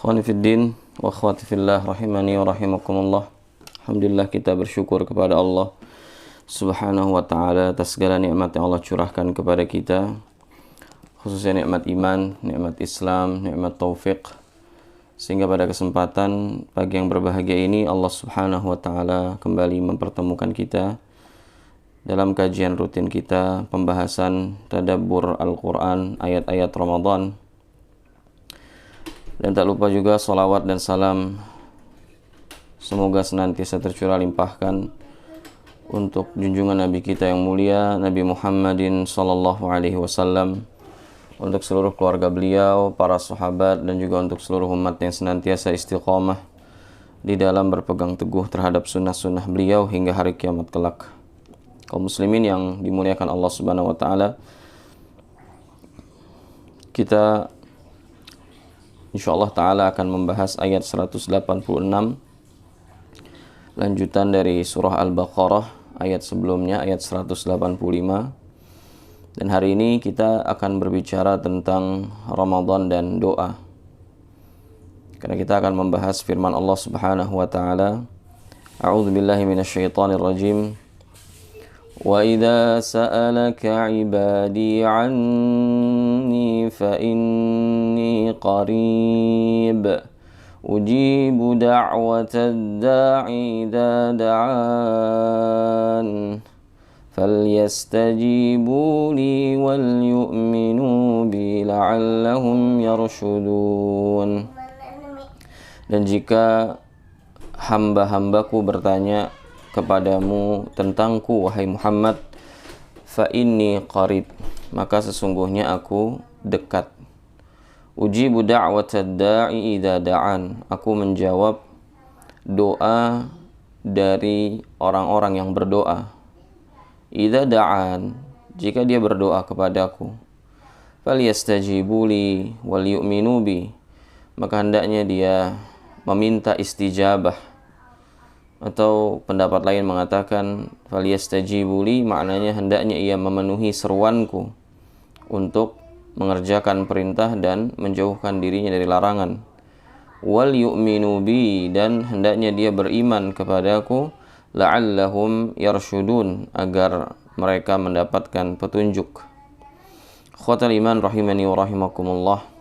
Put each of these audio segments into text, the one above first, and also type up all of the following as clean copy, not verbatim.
Ikhwani fiddin wa akhwati fillah rahimani wa rahimakumullah. Alhamdulillah, kita bersyukur kepada Allah Subhanahu wa ta'ala atas segala nikmat yang Allah curahkan kepada kita, khususnya nikmat iman, nikmat Islam, nikmat taufik. Sehingga pada kesempatan pagi yang berbahagia ini Allah Subhanahu wa ta'ala kembali mempertemukan kita dalam kajian rutin kita, pembahasan tadabbur Al-Quran, ayat-ayat Ramadan. Dan tak lupa juga salawat dan salam semoga senantiasa tercurah limpahkan untuk junjungan Nabi kita yang mulia, Nabi Muhammadin sallallahu alaihi wasallam, untuk seluruh keluarga beliau, para sahabat, dan juga untuk seluruh umat yang senantiasa istiqamah di dalam berpegang teguh terhadap sunnah-sunnah beliau hingga hari kiamat kelak. Kaum muslimin yang dimuliakan Allah Subhanahu wa ta'ala, kita insyaallah ta'ala akan membahas ayat 186, lanjutan dari surah Al-Baqarah, ayat sebelumnya, ayat 185. Dan hari ini kita akan berbicara tentang Ramadan dan doa, karena kita akan membahas firman Allah Subhanahu wa ta'ala. A'udzubillahi minasyaitonir rajim. وَإِذَا سَأَلَكَ عِبَادِي عَنِّي فَإِنِّي قَرِيبٌ أُجِيبُ دَعْوَةَ الدَّاعِ إِذَا دَعَانِ فَلْيَسْتَجِيبُوا لِي وَلْيُؤْمِنُوا بِي لَعَلَّهُمْ يَرْشُدُونَ. Dan jika hamba-hambaku bertanya kepadamu tentangku, wahai Muhammad, fa inni qarib, maka sesungguhnya aku dekat. Ujibu da'watad da'i idza da'an, aku menjawab doa dari orang-orang yang berdoa. Idza da'an, jika dia berdoa kepadaku. Falyastajibu li wal yu'minu bi, maka hendaknya dia meminta istijabah. Atau pendapat lain mengatakan falyastajibu li, maknanya hendaknya ia memenuhi seruanku untuk mengerjakan perintah dan menjauhkan dirinya dari larangan. Wal yu'minu bi, dan hendaknya dia beriman kepadaku, la'allahum yarshudun, agar mereka mendapatkan petunjuk. Khawatir iman rahimani wa rahimakumullah.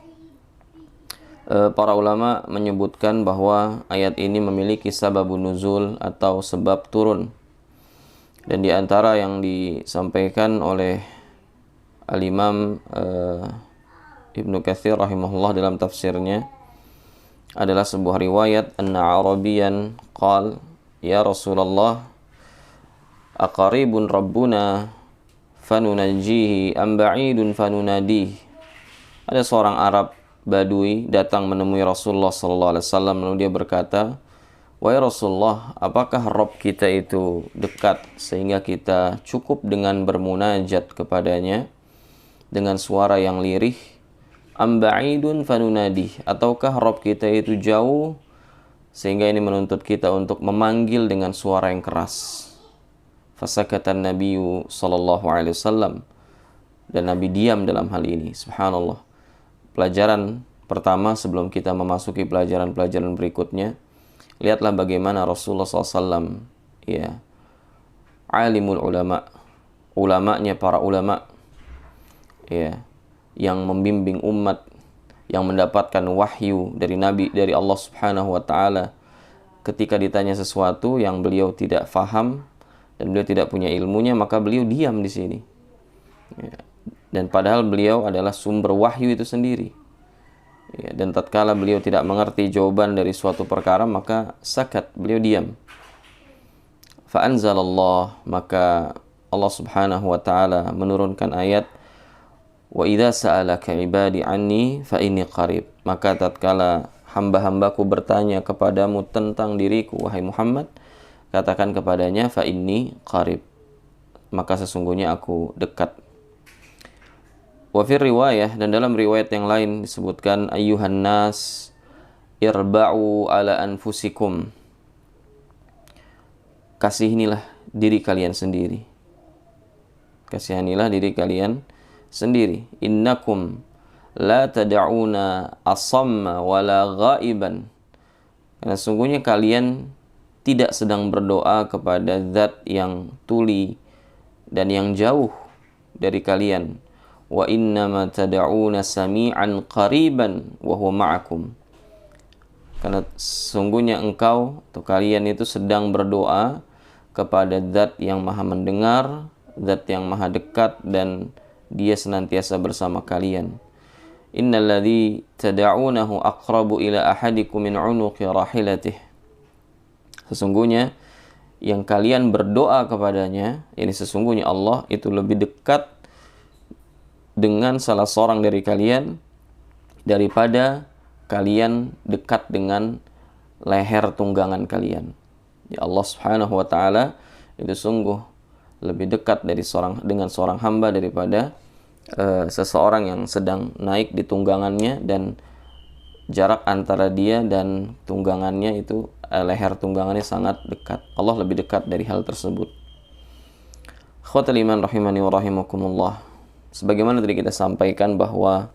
Para ulama menyebutkan bahwa ayat ini memiliki sababun nuzul atau sebab turun. Dan di antara yang disampaikan oleh Al-Imam Ibnu Katsir rahimahullah dalam tafsirnya adalah sebuah riwayat, anna Arabiyan qal ya Rasulullah aqaribun rabbuna fanunajjihi am ba'idun fanunadih. Ada seorang Arab Badui datang menemui Rasulullah SAW, lalu dia berkata, wahai Rasulullah, apakah Rabb kita itu dekat sehingga kita cukup dengan bermunajat kepadanya dengan suara yang lirih? Am ba'idun fanunadih, ataukah Rabb kita itu jauh sehingga ini menuntut kita untuk memanggil dengan suara yang keras? Fasakatan Nabiyyu SAW, dan Nabi diam dalam hal ini. Subhanallah. Pelajaran pertama sebelum kita memasuki pelajaran-pelajaran berikutnya, lihatlah bagaimana Rasulullah SAW, ya, alimul ulama, ulamanya para ulama, ya, yang membimbing umat, yang mendapatkan wahyu dari Nabi, dari Allah Subhanahu wa ta'ala. Ketika ditanya sesuatu yang beliau tidak faham dan beliau tidak punya ilmunya, maka beliau diam di sini, ya. Dan padahal beliau adalah sumber wahyu itu sendiri, ya, dan tatkala beliau tidak mengerti jawaban dari suatu perkara, maka sakat, beliau diam. Fa'anzalallah, maka Allah Subhanahu wa ta'ala menurunkan ayat, wa idza sa'alaka ibadi anni fa inni qarib, maka tatkala hamba-hambaku bertanya kepadamu tentang diriku, wahai Muhammad, katakan kepadanya fa inni qarib, maka sesungguhnya aku dekat. Wa fi riwayah, dan dalam riwayat yang lain disebutkan, ayyuhan nas irba'u ala anfusikum, kasihanilah diri kalian sendiri. Kasihanilah diri kalian sendiri. Innakum la tad'una asamma wala ghaiban. Karena sungguhnya kalian tidak sedang berdoa kepada zat yang tuli dan yang jauh dari kalian. Wa innama tad'una sami'an qariban wa huwa ma'akum. Karena sungguhnya engkau atau kalian itu sedang berdoa kepada zat yang maha mendengar, zat yang maha dekat, dan dia senantiasa bersama kalian. Innalladzi tad'unahu aqrabu ila ahadikum min 'unuqi rahilatih. Sesungguhnya yang kalian berdoa kepadanya, ini sesungguhnya Allah itu lebih dekat dengan salah seorang dari kalian daripada kalian dekat dengan leher tunggangan kalian. Ya, Allah Subhanahu wa taala itu sungguh lebih dekat dengan seorang hamba daripada seseorang yang sedang naik di tunggangannya, dan jarak antara dia dan tunggangannya itu leher tunggangannya sangat dekat. Allah lebih dekat dari hal tersebut. Ikhwatal iman rahimani wa rahimakumullah. Sebagaimana tadi kita sampaikan bahwa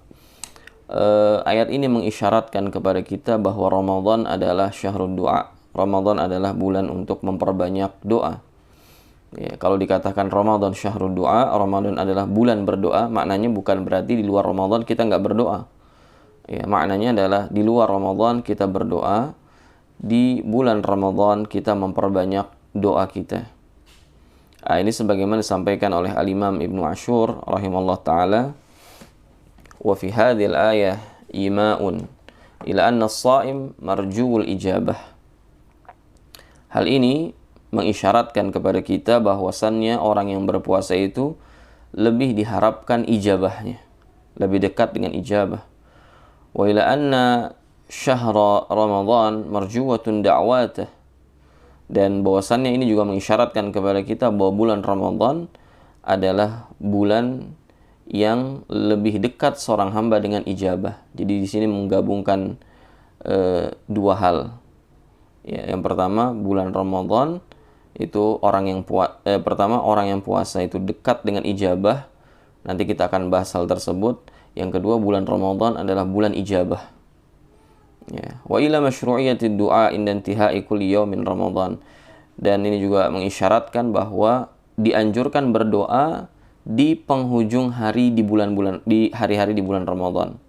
ayat ini mengisyaratkan kepada kita bahwa Ramadan adalah syahrul doa. Ramadan adalah bulan untuk memperbanyak doa. Ya, kalau dikatakan Ramadan syahrul doa, Ramadan adalah bulan berdoa, maknanya bukan berarti di luar Ramadan kita nggak berdoa. Ya, maknanya adalah di luar Ramadan kita berdoa, di bulan Ramadan kita memperbanyak doa kita. Ini sebagaimana disampaikan oleh Al-Imam Ibnu Ashur rahimahullah ta'ala. Wa fi hadhil ayah ima'un ila anna as-sha'im marjuul ijabah. Hal ini mengisyaratkan kepada kita bahwasannya orang yang berpuasa itu lebih diharapkan ijabahnya, lebih dekat dengan ijabah. Wa ila anna syahra Ramadan marjuwatun da'watah. Dan bahwasannya ini juga mengisyaratkan kepada kita bahwa bulan Ramadan adalah bulan yang lebih dekat seorang hamba dengan ijabah. Jadi di sini menggabungkan dua hal. Ya, yang pertama, bulan Ramadan itu orang yang puasa itu dekat dengan ijabah. Nanti kita akan bahas hal tersebut. Yang kedua, bulan Ramadan adalah bulan ijabah. Ya, wa ila masyru'iyyatid du'a inda intihai kulli yaumin Ramadan. Dan ini juga mengisyaratkan bahwa dianjurkan berdoa di penghujung hari di hari-hari di bulan Ramadan.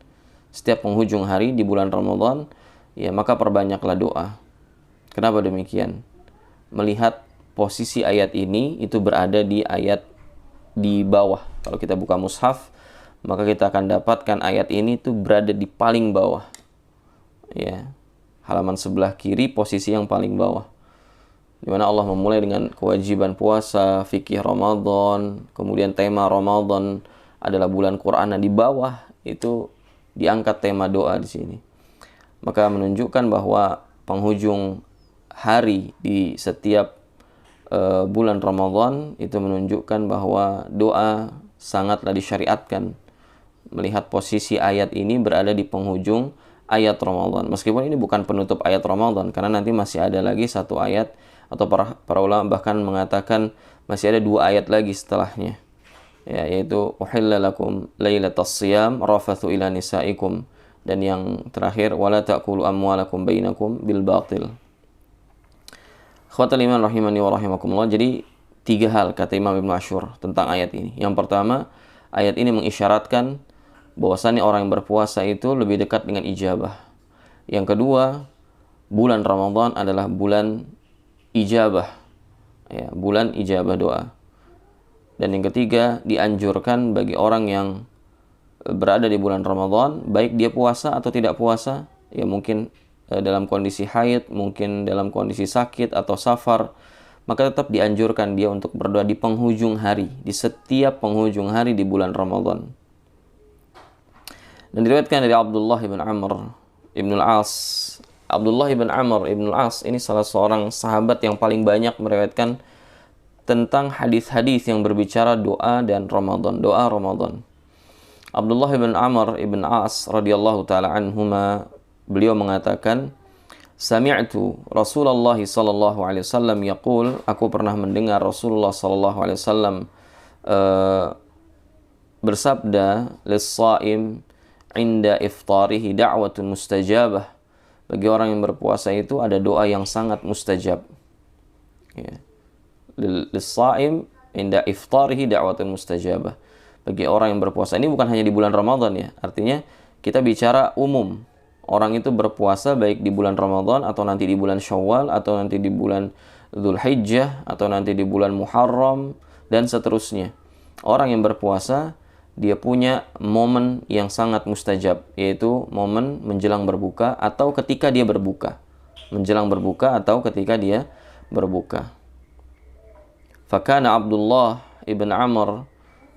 Setiap penghujung hari di bulan Ramadan, ya maka perbanyaklah doa. Kenapa demikian? Melihat posisi ayat ini itu berada di ayat di bawah. Kalau kita buka mushaf, maka kita akan dapatkan ayat ini tuh berada di paling bawah. Ya. Halaman sebelah kiri posisi yang paling bawah. Di mana Allah memulai dengan kewajiban puasa, fikih Ramadan, kemudian tema Ramadan adalah bulan Quran, dan di bawah itu diangkat tema doa di sini. Maka menunjukkan bahwa penghujung hari di setiap bulan Ramadan itu menunjukkan bahwa doa sangatlah disyariatkan. Melihat posisi ayat ini berada di penghujung ayat Ramadan. Meskipun ini bukan penutup ayat Ramadan, karena nanti masih ada lagi satu ayat, atau para ulama bahkan mengatakan masih ada dua ayat lagi setelahnya, ya, yaitu uhilla lakum lailatas shiyam rafathu ila nisaikum, dan yang terakhir wala ta'kulu amwalakum bainakum bil batil. Ikhwatal iman rahimani wa rahimakumullah. Jadi tiga hal kata Imam Ibnu Ashur tentang ayat ini. Yang pertama, ayat ini mengisyaratkan bahwasannya orang yang berpuasa itu lebih dekat dengan ijabah. Yang kedua, bulan Ramadan adalah bulan ijabah, ya, bulan ijabah doa. Dan yang ketiga, dianjurkan bagi orang yang berada di bulan Ramadan, baik dia puasa atau tidak puasa, ya mungkin dalam kondisi haid, mungkin dalam kondisi sakit atau safar, maka tetap dianjurkan dia untuk berdoa di penghujung hari, di setiap penghujung hari di bulan Ramadan. Dan diriwayatkan dari Abdullah ibn Amr ibn al-As. Abdullah ibn Amr ibn al-As ini salah seorang sahabat yang paling banyak meriwayatkan tentang hadis-hadis yang berbicara doa dan Ramadan, doa Ramadan. Abdullah ibn Amr ibn al-As radhiyallahu taala anhuma, beliau mengatakan, sami'tu Rasulullah sallallahu alaihi wasallam yaqul, aku pernah mendengar Rasulullah sallallahu alaihi wasallam bersabda, lis-shaim inda iftarihi da'watun mustajabah. Bagi orang yang berpuasa itu ada doa yang sangat mustajab. Ya. Lis-shaim inda iftarihi da'watun mustajabah. Bagi orang yang berpuasa, ini bukan hanya di bulan Ramadan ya. Artinya kita bicara umum. Orang itu berpuasa baik di bulan Ramadan atau nanti di bulan Syawal atau nanti di bulan Dzulhijjah atau nanti di bulan Muharram dan seterusnya. Orang yang berpuasa dia punya momen yang sangat mustajab, yaitu momen menjelang berbuka atau ketika dia berbuka. Menjelang berbuka atau ketika dia berbuka. Fakana Abdullah ibn Amr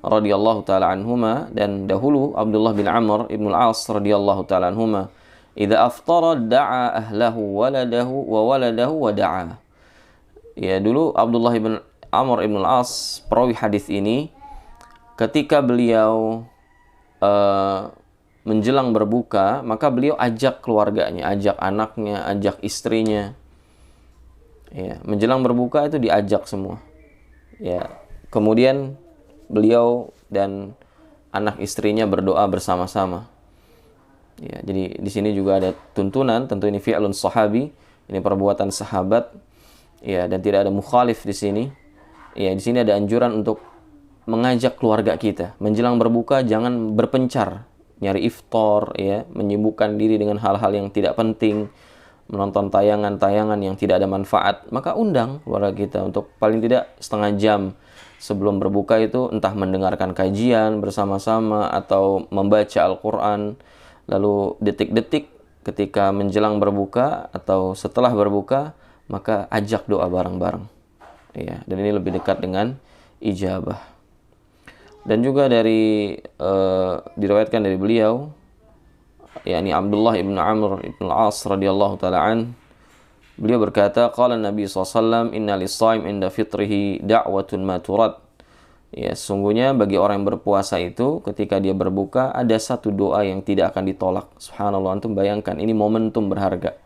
radhiyallahu taala anhuma, dan dahulu Abdullah bin Amr ibn al-As radhiyallahu taala anhuma, idza aftara da'a ahlahu waladahu wa waladahu wa da'a. Ya, dulu Abdullah bin Amr ibn al-As, perawi hadis ini, ketika beliau menjelang berbuka, maka beliau ajak keluarganya, ajak anaknya, ajak istrinya. Ya, menjelang berbuka itu diajak semua. Ya, kemudian beliau dan anak istrinya berdoa bersama-sama. Ya, jadi di sini juga ada tuntunan, tentu ini fi'lun sahabi, ini perbuatan sahabat. Ya, dan tidak ada mukhalif di sini. Ya, di sini ada anjuran untuk mengajak keluarga kita menjelang berbuka, jangan berpencar nyari iftar, ya, menyibukkan diri dengan hal-hal yang tidak penting, menonton tayangan-tayangan yang tidak ada manfaat. Maka undang keluarga kita untuk paling tidak setengah jam sebelum berbuka itu entah mendengarkan kajian bersama-sama atau membaca Al-Quran. Lalu detik-detik ketika menjelang berbuka atau setelah berbuka, maka ajak doa bareng-bareng. Ya, dan ini lebih dekat dengan ijabah. Dan juga diriwayatkan dari beliau, yakni Abdullah ibn Amr ibn al-As radhiyallahu taala an, beliau berkata, qala Nabi SAW, inna lis-shaim inda fitrihi da'watun ma turad. Ya, sesungguhnya bagi orang yang berpuasa itu ketika dia berbuka ada satu doa yang tidak akan ditolak. Subhanallah, antum bayangkan, ini momentum berharga.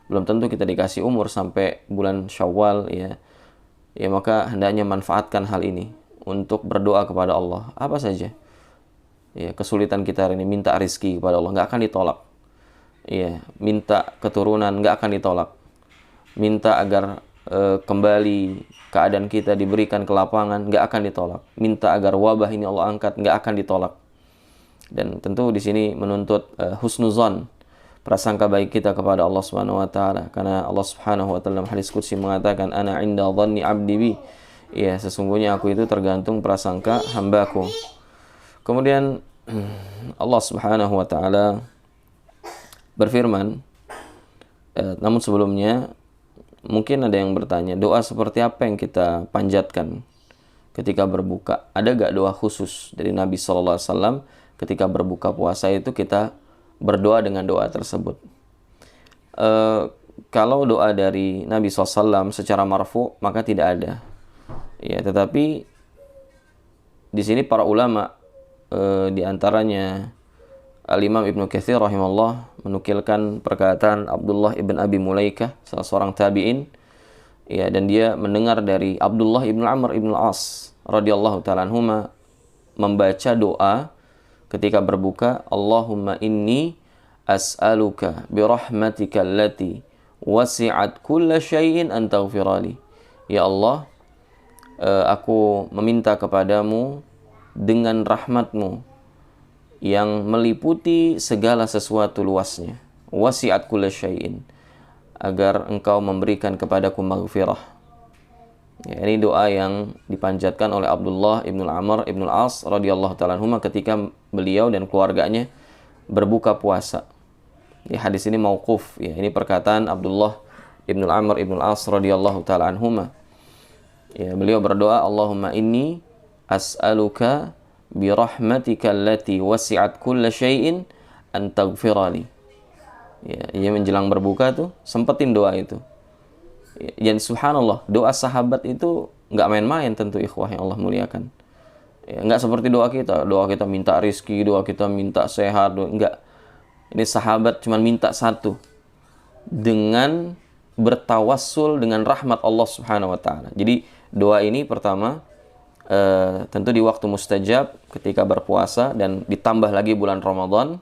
Belum tentu kita dikasih umur sampai bulan Syawal, ya. Ya, maka hendaknya manfaatkan hal ini untuk berdoa kepada Allah. Apa saja ya kesulitan kita hari ini, minta rizki kepada Allah, nggak akan ditolak. Ya, minta keturunan, nggak akan ditolak. Minta agar kembali keadaan kita diberikan kelapangan, nggak akan ditolak. Minta agar wabah ini Allah angkat, nggak akan ditolak. Dan tentu di sini menuntut husnuzan, prasangka baik kita kepada Allah Subhanahu wa taala, karena Allah Subhanahu wa taala dalam hadis qudsi mengatakan, ana 'inda dhanni 'abdi bi. Ya, sesungguhnya aku itu tergantung prasangka hambaku. Kemudian Allah Subhanahu wa taala berfirman, namun sebelumnya mungkin ada yang bertanya, doa seperti apa yang kita panjatkan ketika berbuka? Ada gak doa khusus dari Nabi SAW ketika berbuka puasa itu kita berdoa dengan doa tersebut? Kalau doa dari Nabi SAW secara marfu, maka tidak ada. Ya, tetapi di sini para ulama, di antaranya Al-Imam Ibnu Katsir rahimahullah menukilkan perkataan Abdullah ibn Abi Mulaikah, salah seorang tabi'in, ya, dan dia mendengar dari Abdullah ibn Amr ibn al-As radhiyallahu ta'ala anhuma membaca doa ketika berbuka, Allahumma inni as'aluka birahmatika allati wasi'at kulla syai'in an taghfirali. Ya Allah, aku meminta kepadamu dengan rahmatmu yang meliputi segala sesuatu luasnya, wasi'at kulla syai'in, agar engkau memberikan kepadaku maghfirah. Ya, ini doa yang dipanjatkan oleh Abdullah ibn Amr ibn al-As radhiyallahu ta'ala anhuma ketika beliau dan keluarganya berbuka puasa. Ya, hadis ini mauquf, ya, ini perkataan Abdullah ibn Amr ibn al-As radhiyallahu ta'ala anhuma. Ya, beliau berdoa, Allahumma inni as'aluka birahmatika allati wasi'at kulla syai'in an taghfirali. Ya, ia menjelang berbuka tuh sempetin doa itu. Ya, dan subhanallah, doa sahabat itu nggak main-main tentu, ikhwah yang Allah muliakan. Ya, nggak seperti doa kita minta rizki, doa kita minta sehat, enggak. Ini sahabat cuma minta satu, dengan bertawassul dengan rahmat Allah Subhanahu wa taala. Jadi doa ini pertama tentu di waktu mustajab ketika berpuasa dan ditambah lagi bulan Ramadan,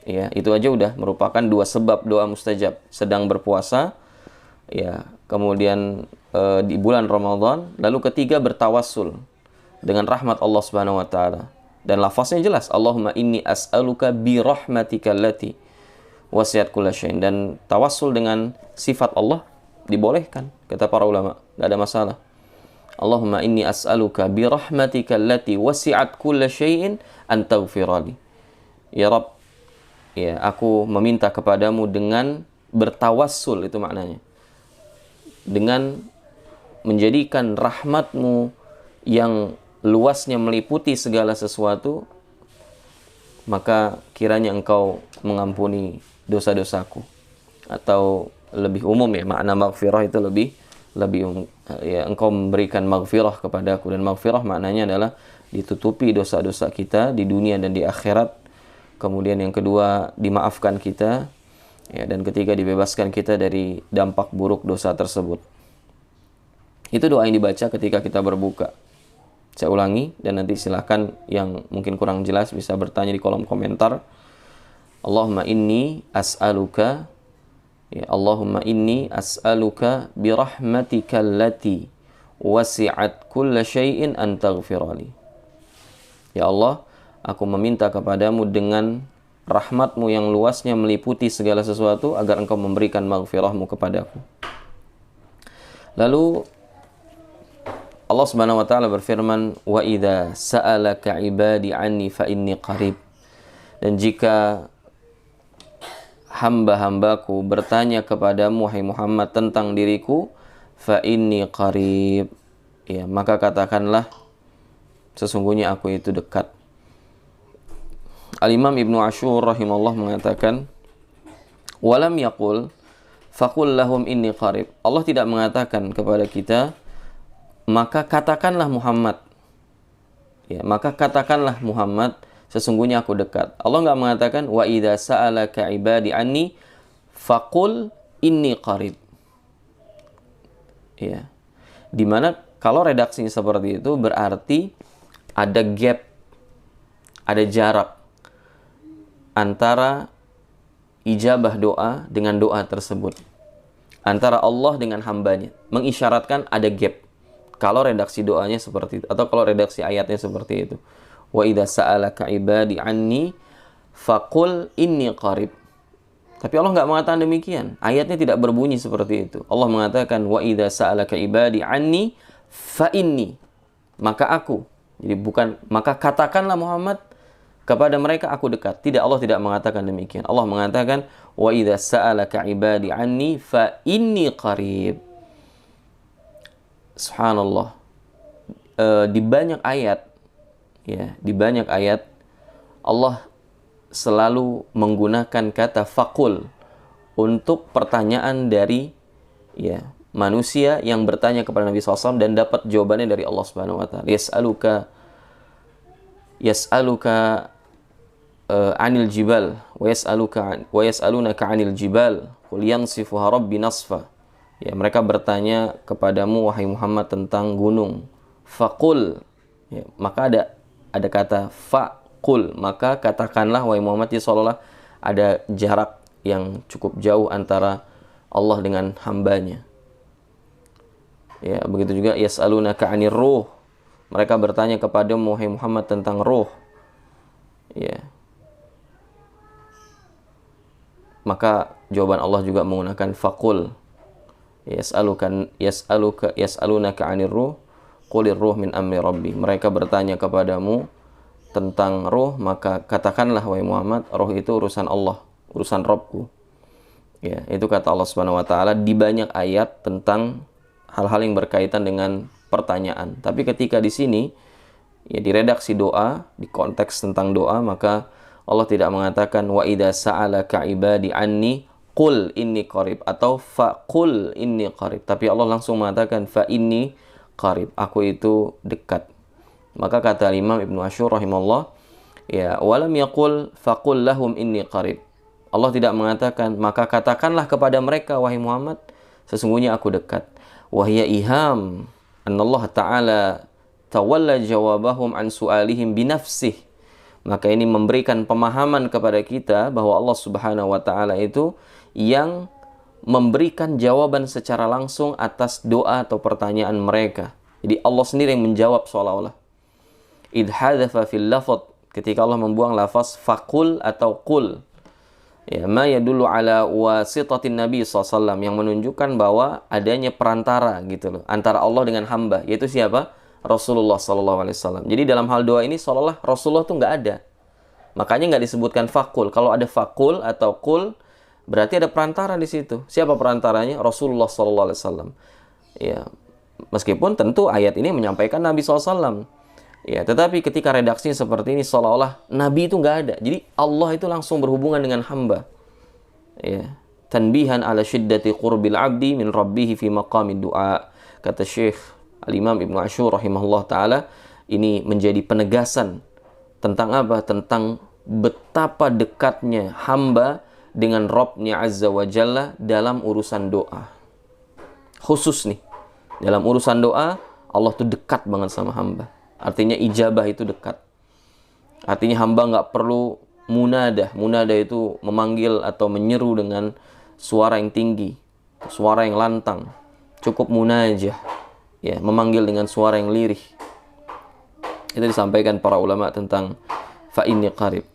Ya, itu aja udah merupakan dua sebab doa mustajab. Sedang berpuasa, ya, kemudian di bulan Ramadan, lalu ketiga bertawassul dengan rahmat Allah Subhanahu wa taala. Dan lafaznya jelas, Allahumma inni as'aluka bi rahmatika allati wasi'at kullasyai'in. Dan tawassul dengan sifat Allah dibolehkan, kata para ulama, enggak ada masalah. Allahumma inni as'aluka bi rahmatika allati wasi'at kullasyai'in an taghfirali. Ya Rabb, ya, aku meminta kepadamu dengan bertawassul, itu maknanya, dengan menjadikan rahmatmu yang luasnya meliputi segala sesuatu, maka kiranya engkau mengampuni dosa-dosaku. Atau lebih umum ya, makna maghfirah itu lebih ya, engkau memberikan maghfirah kepadaku. Dan maghfirah maknanya adalah ditutupi dosa-dosa kita di dunia dan di akhirat. Kemudian yang kedua, dimaafkan kita, ya, dan ketiga, dibebaskan kita dari dampak buruk dosa tersebut. Itu doa yang dibaca ketika kita berbuka. Saya ulangi, dan nanti silahkan yang mungkin kurang jelas bisa bertanya di kolom komentar. Allahumma inni as'aluka, ya, Allahumma inni as'aluka bi rahmatika allati wasi'at kulla syai'in an taghfirali. Ya Allah, aku meminta kepadamu dengan rahmatmu yang luasnya meliputi segala sesuatu, agar engkau memberikan maghfirahmu kepadaku. Lalu Allah Subhanahu wa taala berfirman, "Wa idza sa'alaka 'ibadi 'anni fa inni qarib." Dan jika hamba-hambaku bertanya kepadamu, wahai Muhammad, tentang diriku, fa inni qarib, ya, maka katakanlah, sesungguhnya aku itu dekat. Al-Imam Ibnu Ashur rahimahullah mengatakan, "Walam yaqul faqul lahum inni qarib." Allah tidak mengatakan kepada kita, maka katakanlah Muhammad, ya, maka katakanlah Muhammad, sesungguhnya aku dekat. Allah enggak mengatakan wa idza sa'alaka ibadi anni faqul inni qarib. Ya. Dimana kalau redaksinya seperti itu berarti ada gap, ada jarak antara ijabah doa dengan doa tersebut, antara Allah dengan hambanya, mengisyaratkan ada gap. Kalau redaksi doanya seperti itu, atau kalau redaksi ayatnya seperti itu. Wa idza sa'alaka ibadi anni faqul inni qarib. Tapi Allah enggak mengatakan demikian. Ayatnya tidak berbunyi seperti itu. Allah mengatakan wa idza sa'alaka ibadi anni fa inni, maka aku. Jadi bukan maka katakanlah Muhammad kepada mereka aku dekat. Tidak, Allah tidak mengatakan demikian. Allah mengatakan wa idza sa'alaka ibadi anni fa inni qarib. Subhanallah. Di banyak ayat, ya, di banyak ayat Allah selalu menggunakan kata faqul untuk pertanyaan dari, ya, manusia yang bertanya kepada Nabi SAW dan dapat jawabannya dari Allah Subhanahu wa taala. Yas'aluka anil jibal wa yas'alunaka anil jibal qul yansifuha rabbi nasfa. Ya, mereka bertanya kepadamu wahai Muhammad tentang gunung. Faqul, ya, maka ada kata faqul, maka katakanlah wahai Muhammad, ya, seolah-olah ada jarak yang cukup jauh antara Allah dengan hambanya. Ya, begitu juga yas'alunaka 'anir ruh. Mereka bertanya kepadamu wahai Muhammad tentang ruh. Ya. Maka jawaban Allah juga menggunakan faqul. Yas'alunaka 'anir ruh qulir ruh min amri rabbi. Mereka bertanya kepadamu tentang ruh, maka katakanlah wahai Muhammad, ruh itu urusan Allah, urusan Rabbku. Ya, itu kata Allah Subhanahu wa taala di banyak ayat tentang hal-hal yang berkaitan dengan pertanyaan. Tapi ketika di sini, ya, di redaksi doa, di konteks tentang doa, maka Allah tidak mengatakan wa idza sa'alaka ibadi anni qul inni qarib atau faqul inni qarib, tapi Allah langsung mengatakan fa inni qarib, aku itu dekat. Maka kata Imam Ibnu Ashur rahimahullah, ya, walam yaqul faqul lahum inni qarib. Allah tidak mengatakan maka katakanlah kepada mereka wahai Muhammad, sesungguhnya aku dekat. Wahya iham anna Allah Ta'ala tawalla jawabahum an su'alihim binafsih. Maka ini memberikan pemahaman kepada kita bahwa Allah Subhanahu wa taala itu yang memberikan jawaban secara langsung atas doa atau pertanyaan mereka. Jadi Allah sendiri yang menjawab seolah-olah. Idh hadzafa fil lafadz, ketika Allah membuang lafaz faqul atau qul. Ya, ma yadullu ala wasitatin Nabi SAW, yang menunjukkan bahwa adanya perantara gitu loh antara Allah dengan hamba, yaitu siapa? Rasulullah SAW. Jadi dalam hal doa ini seolah-olah Rasulullah tuh nggak ada. Makanya nggak disebutkan fakul. Kalau ada fakul atau kul, berarti ada perantara di situ. Siapa perantaranya? Rasulullah SAW. Ya, meskipun tentu ayat ini menyampaikan Nabi SAW. Ya, tetapi ketika redaksinya seperti ini, seolah-olah Nabi itu nggak ada. Jadi Allah itu langsung berhubungan dengan hamba. Ya, tanbihan ala syiddati qurbil abdi min rabbihi fi maqamid du'a. Kata Syekh Al-Imam Ibnu Ashur rahimahullah ta'ala, ini menjadi penegasan tentang apa? Tentang betapa dekatnya hamba dengan Rabbnya Azza wa Jalla dalam urusan doa. Khusus nih, dalam urusan doa, Allah tuh dekat banget sama hamba. Artinya ijabah itu dekat. Artinya hamba nggak perlu munadah. Munadah itu memanggil atau menyeru dengan suara yang tinggi, suara yang lantang. Cukup munajah. Ya, memanggil dengan suara yang lirih. Itu disampaikan para ulama tentang fa inni qarib.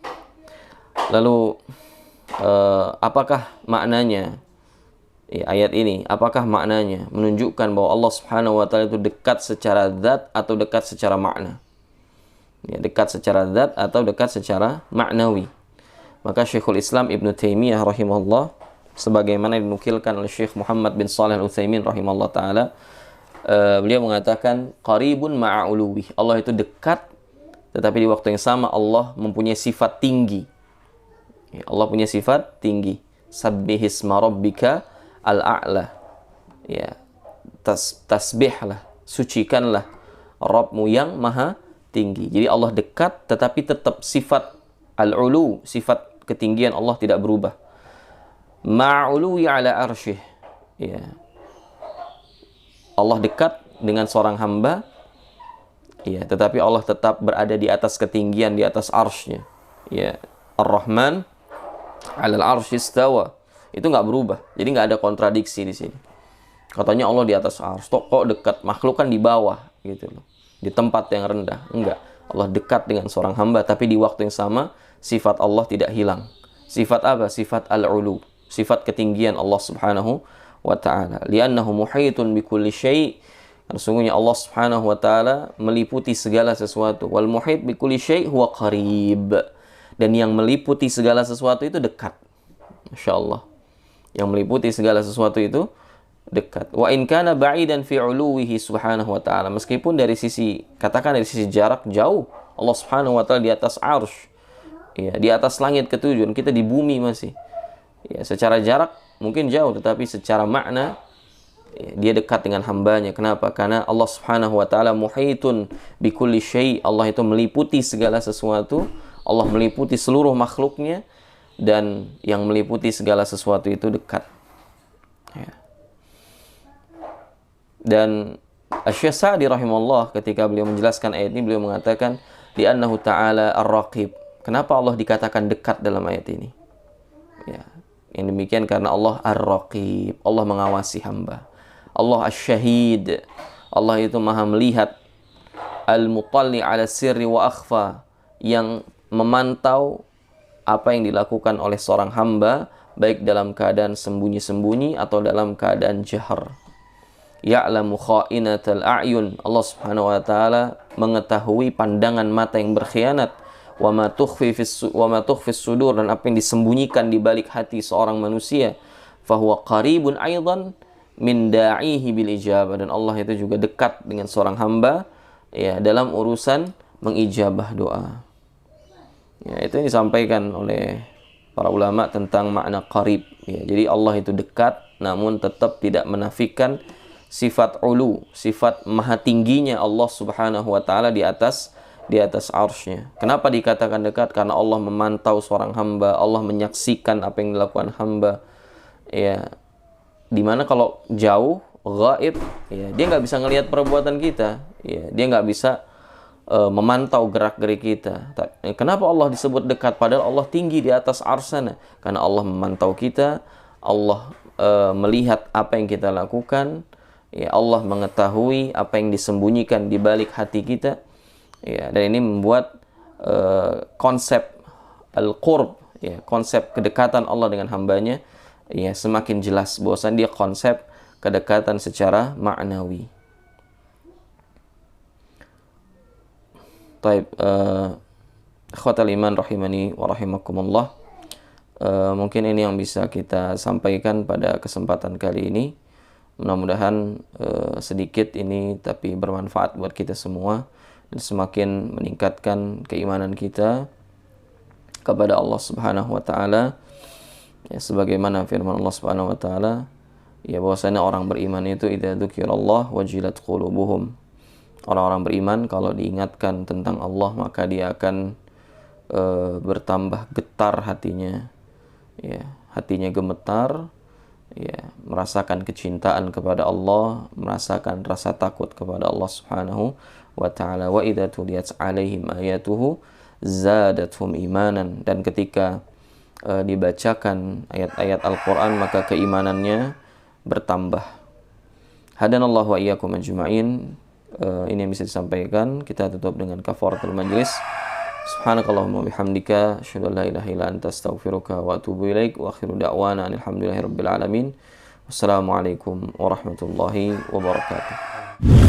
Lalu apakah maknanya ayat ini? Apakah maknanya menunjukkan bahwa Allah Subhanahu wa taala itu dekat secara zat atau dekat secara makna? Ya, dekat secara zat atau dekat secara maknawi. Maka Syekhul Islam Ibnu Taimiyah rahimahullah, sebagaimana dinukilkan oleh Syekh Muhammad bin Shalih Al-Utsaimin rahimahullah taala, beliau mengatakan qaribun ma'a uluwih. Allah itu dekat, tetapi di waktu yang sama Allah mempunyai sifat tinggi. Ya, Allah punya sifat tinggi. Sabbihisma rabbika al-a'la. Ya, tasbihlah, sucikanlah Rabbmu yang maha tinggi. Jadi Allah dekat, tetapi tetap sifat al-ulu, sifat ketinggian Allah tidak berubah. Ma'uluwi ala arsyih. Ya, Allah dekat dengan seorang hamba, ya, tetapi Allah tetap berada di atas ketinggian, di atas arsy-Nya. Ya, Ar-Rahman 'alal arsy istawa. Itu nggak berubah. Jadi nggak ada kontradiksi di sini. Katanya Allah di atas arsy, kok dekat, makhluk kan di bawah gitu loh. Di tempat yang rendah. Enggak. Allah dekat dengan seorang hamba, tapi di waktu yang sama sifat Allah tidak hilang. Sifat apa? Sifat al-ulu, sifat ketinggian Allah Subhanahu wa ta'ala. Li'annahu muhitun bikulli syai'. Sesungguhnya Allah Subhanahu wa ta'ala meliputi segala sesuatu. Wal muhit bikulli syai' huwa qarib. Dan yang meliputi segala sesuatu itu dekat. Masya Allah. Yang meliputi segala sesuatu itu dekat. Wa in kana ba'idan fi 'uluwihi subhanahu wa ta'ala. Meskipun dari sisi, katakan dari sisi jarak jauh, Allah Subhanahu wa ta'ala di atas arsy. Ya, di atas langit ketujuh. Kita di bumi masih. Ya, secara jarak mungkin jauh, tetapi secara makna ya, dia dekat dengan hambanya. Kenapa? Karena Allah Subhanahu wa ta'ala muhitun bikulli syai'. Allah itu meliputi segala sesuatu. Allah meliputi seluruh makhluknya, dan yang meliputi segala sesuatu itu dekat. Ya. Dan Asy-Syaikh Sa'di rahimahullah ketika beliau menjelaskan ayat ini, beliau mengatakan li'annahu ta'ala ar-raqib. Kenapa Allah dikatakan dekat dalam ayat ini? Ya. Yang demikian karena Allah ar-raqib, Allah mengawasi hamba. Allah asy-syahid, Allah itu maha melihat. Al-mutalli ala sirri wa akhfa, yang memantau apa yang dilakukan oleh seorang hamba, baik dalam keadaan sembunyi-sembunyi atau dalam keadaan jahar. Ya'lamu kha'inatal a'yun, Allah Subhanahu wa ta'ala mengetahui pandangan mata yang berkhianat. Wa ma tukhfis sudur, dan apa yang disembunyikan di balik hati seorang manusia. Fahuwa qaribun aidan min da'ihi bil ijabah, dan Allah itu juga dekat dengan seorang hamba ya dalam urusan mengijabah doa. Ya, itu yang disampaikan oleh para ulama tentang makna qarib. Ya, jadi Allah itu dekat, namun tetap tidak menafikan sifat ulu, sifat maha tingginya Allah Subhanahu wa ta'ala di atas arsy-Nya. Kenapa dikatakan dekat? Karena Allah memantau seorang hamba, Allah menyaksikan apa yang dilakukan hamba. Ya, dimana kalau jauh, gaib, ya, dia nggak bisa ngelihat perbuatan kita. Ya, dia nggak bisa memantau gerak-gerik kita. Kenapa Allah disebut dekat padahal Allah tinggi di atas arsy-Nya? Karena Allah memantau kita, Allah melihat apa yang kita lakukan, ya, Allah mengetahui apa yang disembunyikan di balik hati kita. Ya, dan ini membuat konsep al-qurb, ya, konsep kedekatan Allah dengan hambanya, ya, semakin jelas bahwasanya dia konsep kedekatan secara maknawi. Taib, ikhwatal iman rahimani wa rahimakumullah. Mungkin ini yang bisa kita sampaikan pada kesempatan kali ini. Mudah-mudahan sedikit ini tapi bermanfaat buat kita semua dan semakin meningkatkan keimanan kita kepada Allah Subhanahu wa taala. Ya, sebagaimana firman Allah Subhanahu wa taala, ya, bahwasanya orang beriman itu idza dzukirallah wajilat qulubuhum. Orang-orang beriman kalau diingatkan tentang Allah maka dia akan bertambah getar hatinya, ya, hatinya gemetar, ya, merasakan kecintaan kepada Allah, merasakan rasa takut kepada Allah Subhanahu wa taala. Wa idza tuliyat alaihim ayatuhu zadatuhum imanan, dan ketika dibacakan ayat-ayat Al-Qur'an maka keimanannya bertambah. Hadanallahu wa iyyakum ajma'in. Ini yang bisa disampaikan. Kita tutup dengan kafaratul majlis. Subhanakallahumma bihamdika asyhadu an la ilaha illa anta astaghfiruka wa atubu ilaik wa akhiru da'wana alhamdulillahirabbil alamin. Wassalamualaikum warahmatullahi wabarakatuh.